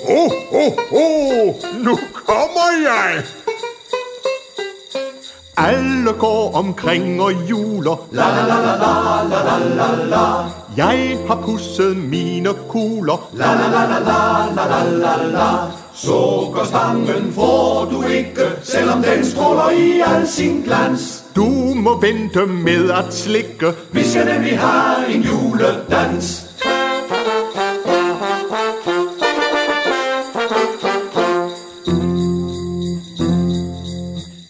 Ho, ho, ho! Nu kommer jeg! Alle går omkring og juler. La la la la la la la la la. Jeg har pudset mine kugler. La la la la la la la la. Sukkerstangen får du ikke, selvom den stråler i al sin glans. Du må vente med at slikke. Vi skal nemlig have en juledans.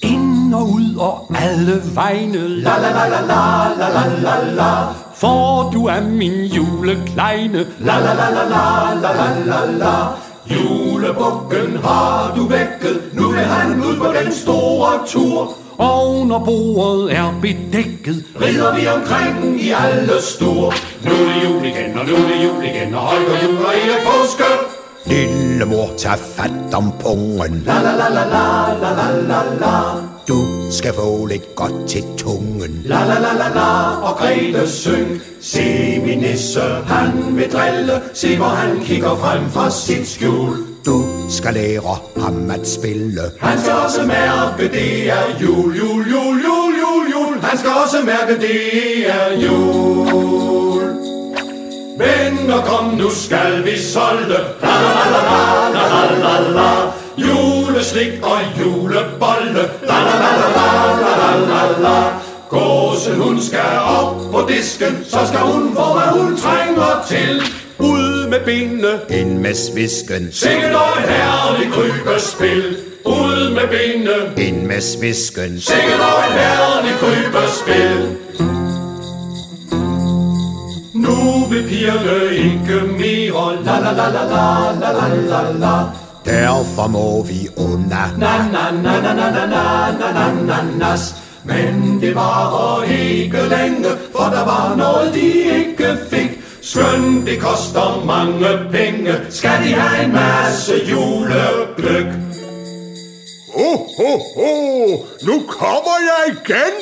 Ind og ud og alle vegne. La la la la la la la la la. For du er min julekleine. La la la la la la la la. Julebukken har du vækket, nu vil han ud på den store tur. Og når bordet er bedækket, rider vi omkring i alle stor. Nu er det jul igen, og nu er det jul igen, og Holger juler i påske. Lille mor, tag fat om pungen. La la la la la la la la. Du skal få lidt godt til tungen. La la la la la, og Grete syng. Se min nisse, han vil drille. Se hvor han kigger frem fra sit skjul. Du skal lære ham at spille. Han skal også mærke, det er jul, jul, jul, jul, jul, jul. Han skal også mærke, det er jul. Venner, kom, nu skal vi solde. La la la la la la la la. Juleslik og julebolle. La la la la la la la. Gåsen, hun skal op på disken, så skal hun få, hvad hun trænger til. Ud med benene, ind med svisken. Sikkert og et herligt krybespil. Ud med benene, ind med svisken. sikkert og et herligt krybespil. Nu vil pigerne ikke mere. La la la la la la la la. Derfor må vi under. Na na na na na na na na na nas. Men det varer ikke længe, for der var noget de ikke fik. Skønt det koster mange penge, skal de have en masse julegløgg. ho, ho, ho! Nu kommer jeg igen!